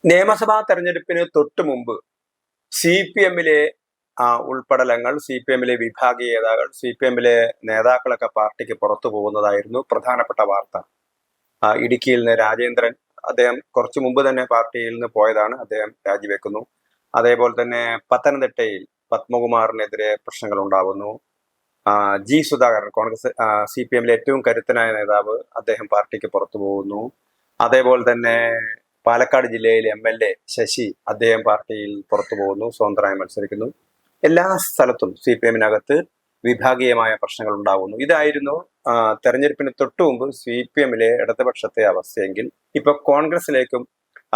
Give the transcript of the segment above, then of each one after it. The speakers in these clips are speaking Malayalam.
നിയമസഭാ തെരഞ്ഞെടുപ്പിന് തൊട്ടു മുമ്പ് സി പി എമ്മിലെ ഉൾപ്പെടലങ്ങൾ, സി പി എമ്മിലെ വിഭാഗീയതകൾ, സി പി എമ്മിലെ നേതാക്കളൊക്കെ പാർട്ടിക്ക് പുറത്തു പോകുന്നതായിരുന്നു പ്രധാനപ്പെട്ട വാർത്ത. ഇടുക്കിയിൽ നിന്ന് രാജേന്ദ്രൻ, അദ്ദേഹം കുറച്ചു മുമ്പ് തന്നെ പാർട്ടിയിൽ നിന്ന് പോയതാണ്, അദ്ദേഹം രാജിവെക്കുന്നു. അതേപോലെ തന്നെ പത്തനംതിട്ടയിൽ പത്മകുമാറിനെതിരെ പ്രശ്നങ്ങൾ ഉണ്ടാവുന്നു. G Sudhakaran, Congress C P എമ്മിലെ ഏറ്റവും കരുത്തനായ നേതാവ്, അദ്ദേഹം പാർട്ടിക്ക് പുറത്തു പോകുന്നു. അതേപോലെ തന്നെ പാലക്കാട് ജില്ലയിലെ MLA ശശി, അദ്ദേഹം പാർട്ടിയിൽ പുറത്തു പോകുന്നു, സ്വതന്ത്രമായി മത്സരിക്കുന്നു. എല്ലാ സ്ഥലത്തും സി പി എമ്മിനകത്ത് വിഭാഗീയമായ പ്രശ്നങ്ങൾ ഉണ്ടാകുന്നു. ഇതായിരുന്നു തെരഞ്ഞെടുപ്പിന് തൊട്ടു മുമ്പ് സി പി എമ്മിലെ ഇടതുപക്ഷത്തെ അവസ്ഥയെങ്കിൽ ഇപ്പൊ കോൺഗ്രസിലേക്കും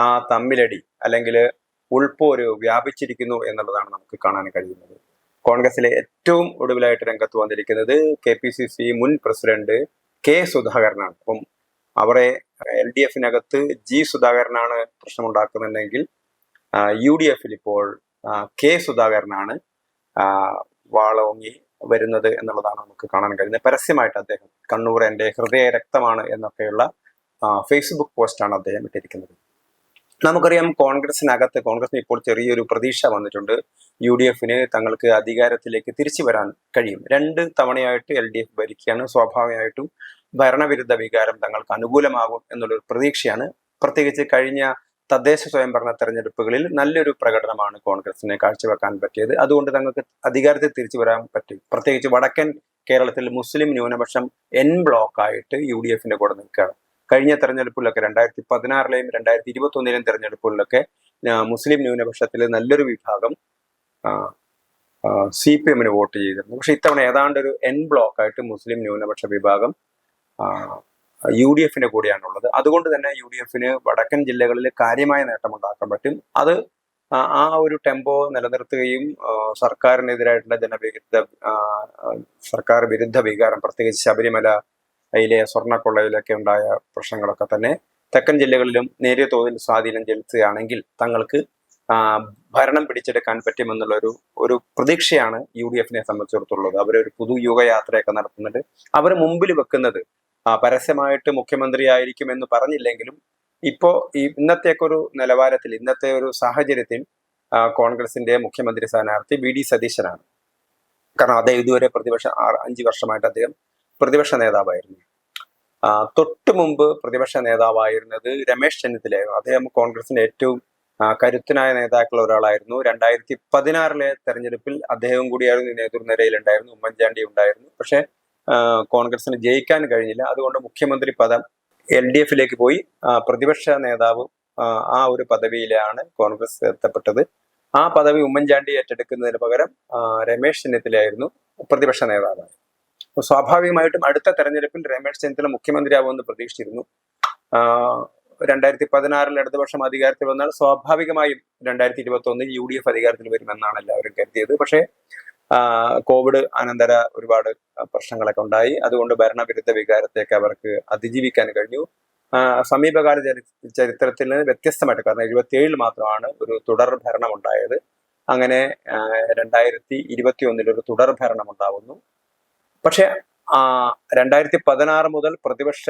ആ തമ്മിലടി അല്ലെങ്കിൽ ഉൾപ്പോര് വ്യാപിച്ചിരിക്കുന്നു എന്നുള്ളതാണ് നമുക്ക് കാണാൻ കഴിയുന്നത്. കോൺഗ്രസിലെ ഏറ്റവും ഒടുവിലായിട്ട് രംഗത്ത് വന്നിരിക്കുന്നത് KPCC മുൻ പ്രസിഡന്റ് K സുധാകരനാണ്. അപ്പം അവരെ LDF-നകത്ത് G സുധാകരനാണ് പ്രശ്നമുണ്ടാക്കുന്നുണ്ടെങ്കിൽ UDF-ൽ ഇപ്പോൾ K സുധാകരനാണ് വാളോങ്ങി വരുന്നത് എന്നുള്ളതാണ് നമുക്ക് കാണാൻ കഴിയുന്നത്. പരസ്യമായിട്ട് അദ്ദേഹം കണ്ണൂർ എൻ്റെ ഹൃദയ രക്തമാണ് എന്നൊക്കെയുള്ള ഫേസ്ബുക്ക് പോസ്റ്റാണ് അദ്ദേഹം ഇട്ടിരിക്കുന്നത്. നമുക്കറിയാം, കോൺഗ്രസിന് ഇപ്പോൾ ചെറിയൊരു പ്രതീക്ഷ വന്നിട്ടുണ്ട്. UDF-ന് തങ്ങൾക്ക് അധികാരത്തിലേക്ക് തിരിച്ചു വരാൻ കഴിയും. 2 തവണയായിട്ട് LDF ഭരിക്കുകയാണ്. സ്വാഭാവികമായിട്ടും ഭരണവിരുദ്ധ വികാരം തങ്ങൾക്ക് അനുകൂലമാകും എന്നുള്ളൊരു പ്രതീക്ഷയാണ്. പ്രത്യേകിച്ച് കഴിഞ്ഞ തദ്ദേശ സ്വയംഭരണ തെരഞ്ഞെടുപ്പുകളിൽ നല്ലൊരു പ്രകടനമാണ് കോൺഗ്രസിനെ കാഴ്ചവെക്കാൻ പറ്റിയത്. അതുകൊണ്ട് തങ്ങൾക്ക് അധികാരത്തിൽ തിരിച്ചു വരാൻ പറ്റും. പ്രത്യേകിച്ച് വടക്കൻ കേരളത്തിൽ മുസ്ലിം ന്യൂനപക്ഷം N ബ്ലോക്കായിട്ട് UDF-ന്റെ കൂടെ നിൽക്കുകയാണ്. കഴിഞ്ഞ തെരഞ്ഞെടുപ്പിലൊക്കെ 2016-ലെയും 2021-ലെയും തെരഞ്ഞെടുപ്പുകളിലൊക്കെ മുസ്ലിം ന്യൂനപക്ഷത്തിൽ നല്ലൊരു വിഭാഗം CPM-ന് വോട്ട് ചെയ്തിരുന്നു. പക്ഷെ ഇത്തവണ ഏതാണ്ട് ഒരു N ബ്ലോക്കായിട്ട് മുസ്ലിം ന്യൂനപക്ഷ വിഭാഗം UDF-ന്റെ കൂടെയാണുള്ളത്. അതുകൊണ്ട് തന്നെ UDF-ന് വടക്കൻ ജില്ലകളിൽ കാര്യമായ നേട്ടമുണ്ടാക്കാൻ പറ്റും. അത് ആ ഒരു ടെമ്പോ നിലനിർത്തുകയും സർക്കാരിനെതിരായിട്ടുള്ള സർക്കാർ വിരുദ്ധ വികാരം, പ്രത്യേകിച്ച് ശബരിമലയിലെ സ്വർണ്ണക്കൊള്ളയിലൊക്കെ ഉണ്ടായ പ്രശ്നങ്ങളൊക്കെ തന്നെ തെക്കൻ ജില്ലകളിലും നേരിയ തോതിൽ സ്വാധീനം ചെലുത്തുകയാണെങ്കിൽ തങ്ങൾക്ക് ഭരണം പിടിച്ചെടുക്കാൻ പറ്റുമെന്നുള്ള ഒരു പ്രതീക്ഷയാണ് UDF-നെ സംബന്ധിച്ചിടത്തോളം. അവരൊരു പുതു യുഗയാത്രയൊക്കെ നടത്തുന്നുണ്ട്. അവർ മുമ്പിൽ വെക്കുന്നത് പരസ്യമായിട്ട് മുഖ്യമന്ത്രി ആയിരിക്കും എന്ന് പറഞ്ഞില്ലെങ്കിലും ഇപ്പോ ഇന്നത്തേക്ക് ഒരു നിലവാരത്തിൽ, ഇന്നത്തെ ഒരു സാഹചര്യത്തിൽ കോൺഗ്രസിന്റെ മുഖ്യമന്ത്രി സ്ഥാനാർത്ഥി VD സതീശനാണ്. കാരണം അദ്ദേഹം ഇതുവരെ 5 വർഷമായിട്ട് അദ്ദേഹം പ്രതിപക്ഷ നേതാവായിരുന്നു. തൊട്ടു മുമ്പ് പ്രതിപക്ഷ നേതാവായിരുന്നത് രമേശ് ചെന്നിത്തലയായിരുന്നു. അദ്ദേഹം കോൺഗ്രസിന്റെ ഏറ്റവും കരുത്തനായ നേതാക്കളിൽ ഒരാളായിരുന്നു. 2016-ലെ തെരഞ്ഞെടുപ്പിൽ അദ്ദേഹം കൂടിയായിരുന്നു നേതൃനിരയിലുണ്ടായിരുന്നു. ഉമ്മൻചാണ്ടി ഉണ്ടായിരുന്നു. പക്ഷെ കോൺഗ്രസിന് ജയിക്കാൻ കഴിഞ്ഞില്ല. അതുകൊണ്ട് മുഖ്യമന്ത്രി പദം LDF-ലേക്ക് പോയി. പ്രതിപക്ഷ നേതാവ് ആ ഒരു പദവിയിലാണ് കോൺഗ്രസ് എത്തപ്പെട്ടത്. ആ പദവി ഉമ്മൻചാണ്ടി ഏറ്റെടുക്കുന്നതിന് പകരം രമേശ് ചെന്നിത്തലയായിരുന്നു പ്രതിപക്ഷ നേതാവായി. സ്വാഭാവികമായിട്ടും അടുത്ത തെരഞ്ഞെടുപ്പിൽ രമേശ് ചെന്നിത്തല മുഖ്യമന്ത്രിയാവുമെന്ന് പ്രതീക്ഷിച്ചിരുന്നു. 2016-ൽ ഇടതുപക്ഷം അധികാരത്തിൽ വന്നാൽ സ്വാഭാവികമായും 2021-ൽ UDF അധികാരത്തിൽ വരുമെന്നാണ് എല്ലാവരും കരുതിയത്. പക്ഷേ കോവിഡ് അനന്തര ഒരുപാട് പ്രശ്നങ്ങളൊക്കെ ഉണ്ടായി. അതുകൊണ്ട് ഭരണവിരുദ്ധ വികാരത്തേക്ക് അവർക്ക് അതിജീവിക്കാൻ കഴിഞ്ഞു. സമീപകാല ചരിത്രത്തിൽ നിന്ന് വ്യത്യസ്തമായിട്ട്, കാരണം 77-ൽ മാത്രമാണ് ഒരു തുടർ ഭരണം ഉണ്ടായത്. അങ്ങനെ 2021-ൽ ഒരു തുടർ ഭരണം ഉണ്ടാവുന്നു. പക്ഷെ 2016 മുതൽ പ്രതിപക്ഷ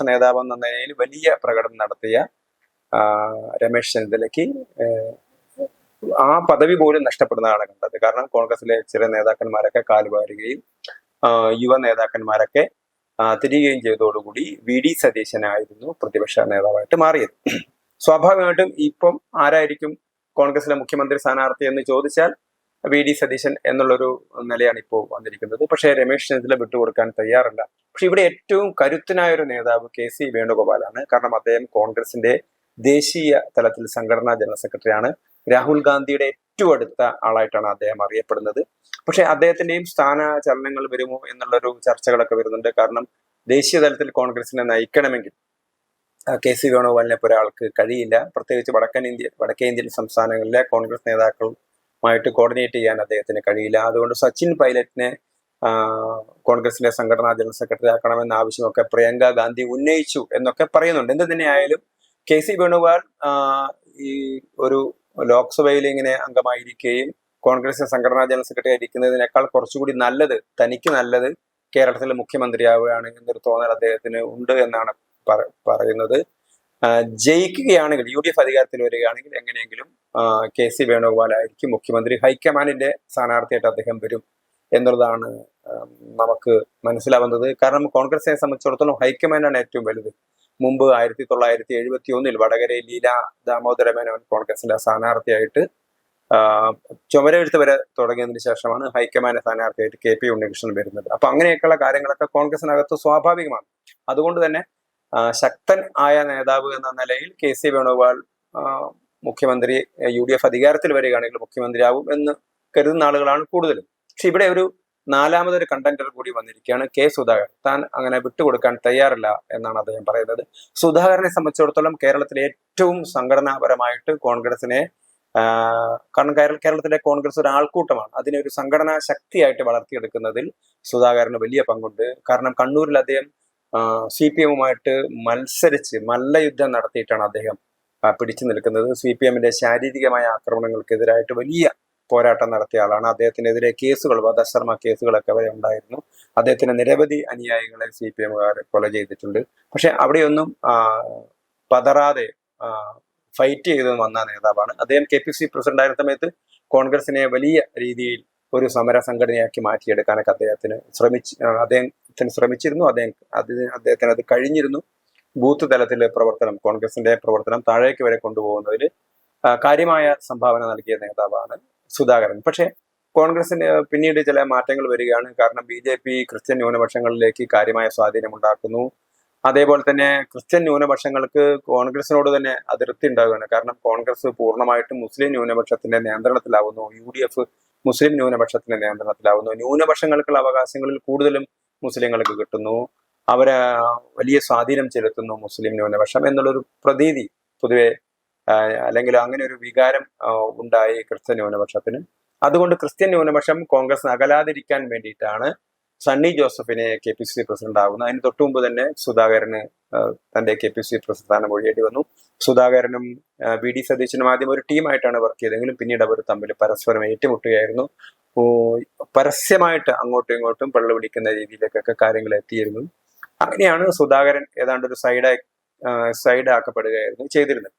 നേതാവ് എന്ന നിലയിൽ വലിയ പ്രകടനം നടത്തിയ രമേശ് ചെന്നിത്തലയ്ക്ക് ആ പദവി പോലും നഷ്ടപ്പെടുന്നതാണ് കണ്ടത്. കാരണം കോൺഗ്രസിലെ ചില നേതാക്കന്മാരൊക്കെ കാലുവാരുകയും യുവ നേതാക്കന്മാരൊക്കെ തിരികുകയും ചെയ്തതോടുകൂടി VD സതീശനായിരുന്നു പ്രതിപക്ഷ നേതാവായിട്ട് മാറിയത്. സ്വാഭാവികമായിട്ടും ഇപ്പം ആരായിരിക്കും കോൺഗ്രസിലെ മുഖ്യമന്ത്രി സ്ഥാനാർത്ഥി എന്ന് ചോദിച്ചാൽ VD സതീശൻ എന്നുള്ളൊരു നിലയാണ് ഇപ്പോൾ വന്നിരിക്കുന്നത്. പക്ഷേ രമേശ് ചെന്നിത്തല വിട്ടുകൊടുക്കാൻ തയ്യാറല്ല. പക്ഷെ ഇവിടെ ഏറ്റവും കരുത്തനായ ഒരു നേതാവ് KC വേണുഗോപാലാണ്. കാരണം അദ്ദേഹം കോൺഗ്രസിന്റെ ദേശീയ തലത്തിൽ സംഘടനാ ജനറൽ സെക്രട്ടറിയാണ്. രാഹുൽ ഗാന്ധിയുടെ ഏറ്റവും അടുത്ത ആളായിട്ടാണ് അദ്ദേഹം അറിയപ്പെടുന്നത്. പക്ഷെ അദ്ദേഹത്തിന്റെയും സ്ഥാനചലനങ്ങൾ വരുമോ എന്നുള്ളൊരു ചർച്ചകളൊക്കെ വരുന്നുണ്ട്. കാരണം ദേശീയ തലത്തിൽ കോൺഗ്രസിനെ നയിക്കണമെങ്കിൽ KC വേണുഗോപാലിനെ ഒരാൾക്ക് കഴിയില്ല. പ്രത്യേകിച്ച് വടക്കേ ഇന്ത്യൻ സംസ്ഥാനങ്ങളിലെ കോൺഗ്രസ് നേതാക്കളുമായിട്ട് കോർഡിനേറ്റ് ചെയ്യാൻ അദ്ദേഹത്തിന് കഴിയില്ല. അതുകൊണ്ട് സച്ചിൻ പൈലറ്റിനെ കോൺഗ്രസിലെ സംഘടനാ ജനറൽ സെക്രട്ടറി ആക്കണമെന്ന ആവശ്യമൊക്കെ പ്രിയങ്ക ഗാന്ധി ഉന്നയിച്ചു എന്നൊക്കെ പറയുന്നുണ്ട്. എന്ത് തന്നെയായാലും KC വേണുഗോപാൽ ഈ ഒരു ലോക്സഭയിൽ ഇങ്ങനെ അംഗമായിരിക്കുകയും കോൺഗ്രസ് സംഘടനാ ജനറൽ സെക്രട്ടറി ആയിരിക്കുന്നതിനേക്കാൾ കുറച്ചുകൂടി നല്ലത്, തനിക്ക് നല്ലത് കേരളത്തിലെ മുഖ്യമന്ത്രിയാവുകയാണ് എന്നൊരു തോന്നൽ അദ്ദേഹത്തിന് ഉണ്ട് എന്നാണ് പറയുന്നത്. ജയിക്കുകയാണെങ്കിൽ UDF അധികാരത്തിൽ വരികയാണെങ്കിൽ എങ്ങനെയെങ്കിലും KC വേണുഗോപാൽ ആയിരിക്കും മുഖ്യമന്ത്രി. ഹൈക്കമാൻഡിന്റെ സ്ഥാനാർത്ഥിയായിട്ട് അദ്ദേഹം വരും എന്നുള്ളതാണ് നമുക്ക് മനസ്സിലാവുന്നത്. കാരണം കോൺഗ്രസിനെ സംബന്ധിച്ചിടത്തോളം ഹൈക്കമാൻഡാണ് ഏറ്റവും വലുത്. മുമ്പ് 1971 വടകരയിൽ ലീല ദാമോദര മേനോൻ കോൺഗ്രസിന്റെ സ്ഥാനാർത്ഥിയായിട്ട് ചുമരെഴുത്ത് വരെ തുടങ്ങിയതിനു ശേഷമാണ് ഹൈക്കമാൻഡ് സ്ഥാനാർത്ഥിയായിട്ട് KP ഉണ്ണികൃഷ്ണൻ വരുന്നത്. അപ്പൊ അങ്ങനെയൊക്കെയുള്ള കാര്യങ്ങളൊക്കെ കോൺഗ്രസിനകത്ത് സ്വാഭാവികമാണ്. അതുകൊണ്ട് തന്നെ ശക്തൻ ആയ നേതാവ് എന്ന നിലയിൽ KC വേണുഗോപാൽ മുഖ്യമന്ത്രി UDF അധികാരത്തിൽ വരികയാണെങ്കിൽ മുഖ്യമന്ത്രിയാവും എന്ന് കരുതുന്ന ആളുകളാണ് കൂടുതലും. പക്ഷെ ഇവിടെ ഒരു നാലാമതൊരു കണ്ടന്റർ കൂടി വന്നിരിക്കുകയാണ്, സുധാകരൻ. താൻ അങ്ങനെ വിട്ടുകൊടുക്കാൻ തയ്യാറില്ല എന്നാണ് അദ്ദേഹം പറയുന്നത്. സുധാകരനെ സംബന്ധിച്ചിടത്തോളം കേരളത്തിലെ ഏറ്റവും സംഘടനാപരമായിട്ട് കോൺഗ്രസിനെ, കാരണം കേരളത്തിലെ കോൺഗ്രസ് ഒരു ആൾക്കൂട്ടമാണ്, അതിനെ ഒരു സംഘടനാ ശക്തിയായിട്ട് വളർത്തിയെടുക്കുന്നതിൽ സുധാകരന് വലിയ പങ്കുണ്ട്. കാരണം കണ്ണൂരിൽ അദ്ദേഹം CPM-ഉമായിട്ട് മത്സരിച്ച് മല്ലയുദ്ധം നടത്തിയിട്ടാണ് അദ്ദേഹം പിടിച്ചു നിൽക്കുന്നത്. CPM-ന്റെ ശാരീരികമായ ആക്രമണങ്ങൾക്കെതിരായിട്ട് വലിയ പോരാട്ടം നടത്തിയ ആളാണ്. അദ്ദേഹത്തിനെതിരെ കേസുകൾ, വധശ്രമ കേസുകളൊക്കെ വരെ ഉണ്ടായിരുന്നു. അദ്ദേഹത്തിന് നിരവധി അനുയായികളെ CPM-കാർ കൊല ചെയ്തിട്ടുണ്ട്. പക്ഷെ അവിടെയൊന്നും പതറാതെ ഫൈറ്റ് ചെയ്ത് വന്ന നേതാവാണ് അദ്ദേഹം. KPC പ്രസിഡന്റ് ആയിരുന്ന സമയത്ത് കോൺഗ്രസിനെ വലിയ രീതിയിൽ ഒരു സമര സംഘടനയാക്കി മാറ്റിയെടുക്കാനൊക്കെ അദ്ദേഹത്തിന് ശ്രമിച്ചിരുന്നു. അദ്ദേഹത്തിന് അത് കഴിഞ്ഞിരുന്നു. ബൂത്ത് തലത്തിലെ പ്രവർത്തനം, കോൺഗ്രസിന്റെ പ്രവർത്തനം താഴേക്ക് വരെ കൊണ്ടുപോകുന്നതിൽ കാര്യമായ സംഭാവന നൽകിയ നേതാവാണ് സുധാകരൻ. പക്ഷെ കോൺഗ്രസിന് പിന്നീട് ചില മാറ്റങ്ങൾ വരികയാണ്. കാരണം BJP ക്രിസ്ത്യൻ ന്യൂനപക്ഷങ്ങളിലേക്ക് കാര്യമായ സ്വാധീനം ഉണ്ടാക്കുന്നു. അതേപോലെ തന്നെ ക്രിസ്ത്യൻ ന്യൂനപക്ഷങ്ങൾക്ക് കോൺഗ്രസിനോട് തന്നെ അതിർത്തി ഉണ്ടാവുകയാണ്. കാരണം കോൺഗ്രസ് പൂർണ്ണമായിട്ടും മുസ്ലിം ന്യൂനപക്ഷത്തിന്റെ നിയന്ത്രണത്തിലാവുന്നു, UDF മുസ്ലിം ന്യൂനപക്ഷത്തിന്റെ നിയന്ത്രണത്തിലാവുന്നു. ന്യൂനപക്ഷങ്ങൾക്കുള്ള അവകാശങ്ങളിൽ കൂടുതലും മുസ്ലിങ്ങൾക്ക് കിട്ടുന്നു, അവരെ വലിയ സ്വാധീനം ചെലുത്തുന്നു മുസ്ലിം ന്യൂനപക്ഷം എന്നുള്ളൊരു പ്രതീതി പൊതുവെ, അല്ലെങ്കിൽ അങ്ങനെ ഒരു വികാരം ഉണ്ടായി ക്രിസ്ത്യൻ ന്യൂനപക്ഷത്തിന്. അതുകൊണ്ട് ക്രിസ്ത്യൻ ന്യൂനപക്ഷം കോൺഗ്രസ് അകലാതിരിക്കാൻ വേണ്ടിയിട്ടാണ് സണ്ണി ജോസഫിനെ KPCC പ്രസിഡന്റ് ആകുന്നത്. അതിന് തൊട്ടു മുമ്പ് തന്നെ സുധാകരന് തന്റെ KPCC പ്രസ്ഥാനം ഒഴിയേണ്ടി വന്നു. സുധാകരനും VD സതീശനും ആദ്യം ഒരു ടീമായിട്ടാണ് വർക്ക് ചെയ്തതെങ്കിലും പിന്നീട് അവർ തമ്മിൽ പരസ്പരം ഏറ്റുമുട്ടുകയായിരുന്നു. പരസ്യമായിട്ട് അങ്ങോട്ടും ഇങ്ങോട്ടും പള്ളു പിടിക്കുന്ന രീതിയിലേക്കൊക്കെ കാര്യങ്ങൾ എത്തിയിരുന്നു. അങ്ങനെയാണ് സുധാകരൻ ഏതാണ്ട് ഒരു സൈഡ് ആക്കപ്പെടുകയായിരുന്നു ചെയ്തിരുന്നത്.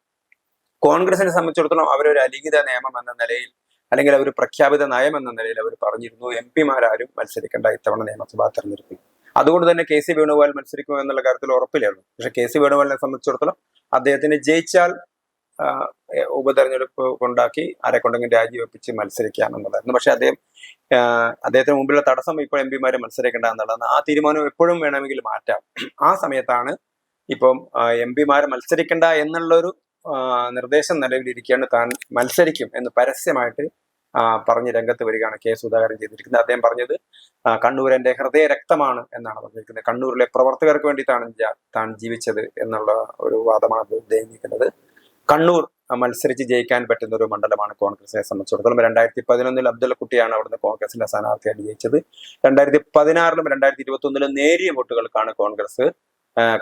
കോൺഗ്രസിനെ സംബന്ധിച്ചിടത്തോളം അവരൊരു അലിഖിത നിയമം എന്ന നിലയിൽ, അല്ലെങ്കിൽ അവർ പ്രഖ്യാപിത നയം എന്ന നിലയിൽ അവർ പറഞ്ഞിരുന്നു MP-മാരും മത്സരിക്കേണ്ട ഇത്തവണ നിയമസഭാ തെരഞ്ഞെടുപ്പിൽ. അതുകൊണ്ട് തന്നെ KC വേണുഗോപാൽ മത്സരിക്കും എന്നുള്ള കാര്യത്തിൽ ഉറപ്പില്ലായിരുന്നു. പക്ഷെ KC വേണുഗോപാലിനെ സംബന്ധിച്ചിടത്തോളം അദ്ദേഹത്തിന് ജയിച്ചാൽ ഉപതെരഞ്ഞെടുപ്പ് കൊണ്ടാക്കി ആരെക്കൊണ്ടെങ്കിലും രാജിവെപ്പിച്ച് മത്സരിക്കാം എന്നുള്ളതായിരുന്നു. പക്ഷെ അദ്ദേഹത്തിന് മുമ്പിലുള്ള തടസ്സം ഇപ്പോൾ MP-മാരെ മത്സരിക്കേണ്ട എന്നുള്ളതാണ്. ആ തീരുമാനം എപ്പോഴും വേണമെങ്കിൽ മാറ്റാം. ആ സമയത്താണ് ഇപ്പം MP-മാരെ മത്സരിക്കേണ്ട എന്നുള്ളൊരു നിർദ്ദേശം നിലവിലിരിക്കുകയാണ്. താൻ മത്സരിക്കും എന്ന് പരസ്യമായിട്ട് പറഞ്ഞ് രംഗത്ത് വരികയാണ് സുധാകരൻ ചെയ്തിരിക്കുന്നത്. അദ്ദേഹം പറഞ്ഞത് കണ്ണൂർ എന്റെ ഹൃദയ രക്തമാണ് എന്നാണ് പറഞ്ഞിരിക്കുന്നത്. കണ്ണൂരിലെ പ്രവർത്തകർക്ക് വേണ്ടിയിട്ടാണ് താൻ ജീവിച്ചത് എന്നുള്ള ഒരു വാദമാണ് അദ്ദേഹം നിൽക്കുന്നത്. കണ്ണൂർ മത്സരിച്ച് ജയിക്കാൻ പറ്റുന്ന ഒരു മണ്ഡലമാണ് കോൺഗ്രസിനെ സംബന്ധിച്ചിടത്തോളം. 2011 അബ്ദുള്ളക്കുട്ടിയാണ് അവിടുന്ന് കോൺഗ്രസിന്റെ സ്ഥാനാർത്ഥിയായിട്ട് ജയിച്ചത്. 2016 2021 നേരിയ വോട്ടുകൾക്കാണ് കോൺഗ്രസ്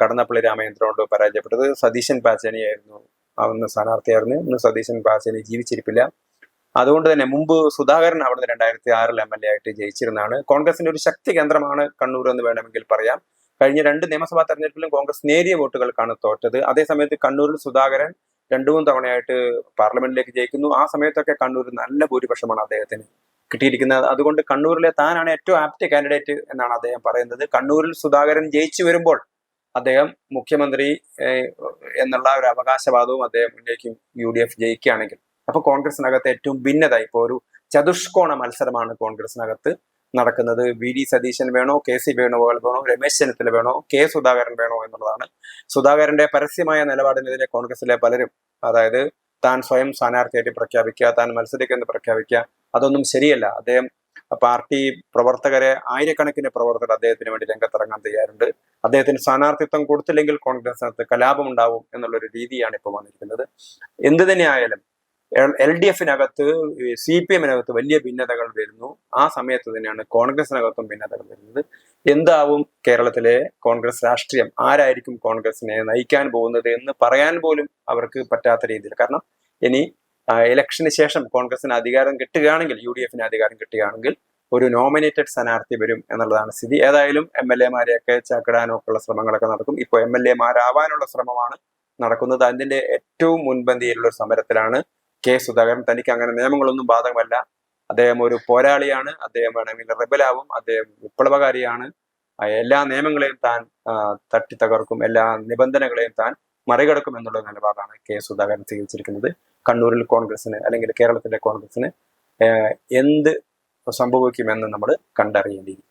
കടന്നപ്പള്ളി രാമചന്ദ്രനോട് പരാജയപ്പെട്ടത്. സതീശൻ പാച്ചേനിയായിരുന്നു അന്ന് സ്ഥാനാർത്ഥിയായിരുന്നു. ഇന്ന് സതീശൻ പാച്ചേനി ജീവിച്ചിരിപ്പില്ല. അതുകൊണ്ട് തന്നെ മുമ്പ് സുധാകരൻ അവിടുന്ന് 2006 MLA ആയിട്ട് ജയിച്ചിരുന്നതാണ്. കോൺഗ്രസിന്റെ ഒരു ശക്തി കേന്ദ്രമാണ് കണ്ണൂർ എന്ന് വേണമെങ്കിൽ പറയാം. കഴിഞ്ഞ 2 നിയമസഭാ തെരഞ്ഞെടുപ്പിലും കോൺഗ്രസ് നേരിയ വോട്ടുകൾക്കാണ് തോറ്റത്. അതേസമയത്ത് കണ്ണൂരിൽ സുധാകരൻ 2-3 തവണയായിട്ട് പാർലമെന്റിലേക്ക് ജയിക്കുന്നു. ആ സമയത്തൊക്കെ കണ്ണൂരിൽ നല്ല ഭൂരിപക്ഷമാണ് അദ്ദേഹത്തിന് കിട്ടിയിരിക്കുന്നത്. അതുകൊണ്ട് കണ്ണൂരിലെ താനാണ് ഏറ്റവും ആപ്റ്റ് കാൻഡിഡേറ്റ് എന്നാണ് അദ്ദേഹം പറയുന്നത്. കണ്ണൂരിൽ സുധാകരൻ ജയിച്ചു വരുമ്പോൾ അദ്ദേഹം മുഖ്യമന്ത്രി എന്നുള്ള ഒരു അവകാശവാദവും അദ്ദേഹം ഉന്നയിക്കും UDF ജയിക്കുകയാണെങ്കിൽ. അപ്പൊ കോൺഗ്രസിനകത്ത് ഏറ്റവും ഭിന്നത, ഇപ്പൊ ഒരു ചതുഷ്കോണ മത്സരമാണ് കോൺഗ്രസിനകത്ത് നടക്കുന്നത്. VD സതീശൻ വേണോ, KC വേണുഗോപാൽ വേണോ, രമേശ് ചെന്നിത്തല വേണോ, സുധാകരൻ വേണോ എന്നുള്ളതാണ്. സുധാകരന്റെ പരസ്യമായ നിലപാടിനെതിരെ കോൺഗ്രസിലെ പലരും, അതായത് താൻ സ്വയം സ്ഥാനാർത്ഥിയായിട്ട് പ്രഖ്യാപിക്കുക, താൻ മത്സരിക്കുമെന്ന് പ്രഖ്യാപിക്കുക, അതൊന്നും ശരിയല്ല. അദ്ദേഹം പാർട്ടി പ്രവർത്തകരെ, ആയിരക്കണക്കിന് പ്രവർത്തകർ അദ്ദേഹത്തിന് വേണ്ടി രംഗത്തിറങ്ങാൻ തയ്യാറുണ്ട്. അദ്ദേഹത്തിന് സ്ഥാനാർത്ഥിത്വം കൊടുത്തില്ലെങ്കിൽ കോൺഗ്രസിനകത്ത് കലാപം ഉണ്ടാവും എന്നുള്ളൊരു രീതിയാണ് ഇപ്പോൾ വന്നിരിക്കുന്നത്. എന്ത് തന്നെയായാലും LDF-നകത്ത് CPM-നകത്ത് വലിയ ഭിന്നതകൾ വരുന്നു. ആ സമയത്ത് തന്നെയാണ് കോൺഗ്രസിനകത്തും ഭിന്നതകൾ വരുന്നത്. എന്താവും കേരളത്തിലെ കോൺഗ്രസ് രാഷ്ട്രീയം, ആരായിരിക്കും കോൺഗ്രസിനെ നയിക്കാൻ പോകുന്നത് എന്ന് പറയാൻ പോലും അവർക്ക് പറ്റാത്ത രീതിയിൽ. കാരണം ഇനി ഇലക്ഷന് ശേഷം കോൺഗ്രസിന് അധികാരം കിട്ടുകയാണെങ്കിൽ, UDF-ന് അധികാരം കിട്ടുകയാണെങ്കിൽ ഒരു നോമിനേറ്റഡ് സ്ഥാനാർത്ഥി വരും എന്നുള്ളതാണ് സ്ഥിതി. ഏതായാലും MLA-മാരെയൊക്കെ ചാക്കിടാനൊക്കെയുള്ള ശ്രമങ്ങളൊക്കെ നടക്കും. ഇപ്പോൾ MLA-മാരാവാനുള്ള ശ്രമമാണ് നടക്കുന്നത്. അതിന്റെ ഏറ്റവും മുൻപന്തിയിലുള്ള ഒരു സമരത്തിലാണ് കെ സുധാകരൻ. തനിക്ക് അങ്ങനെ നിയമങ്ങളൊന്നും ബാധകമല്ല, അദ്ദേഹം ഒരു പോരാളിയാണ്, അദ്ദേഹം വേണമെങ്കിൽ റെബലാവും, അദ്ദേഹം വിപ്ലവകാരിയാണ്, എല്ലാ നിയമങ്ങളെയും താൻ തട്ടി തകർക്കും, എല്ലാ നിബന്ധനകളെയും താൻ മറികടക്കും എന്നുള്ള നിലപാടാണ് കെ സുധാകരൻ സ്വീകരിച്ചിരിക്കുന്നത്. കണ്ണൂരിൽ കോൺഗ്രസിന് അല്ലെങ്കിൽ കേരളത്തിലെ കോൺഗ്രസിന് എന്ത് സംഭവിക്കുമെന്ന് നമ്മൾ കണ്ടറിയേണ്ടിയിരിക്കും.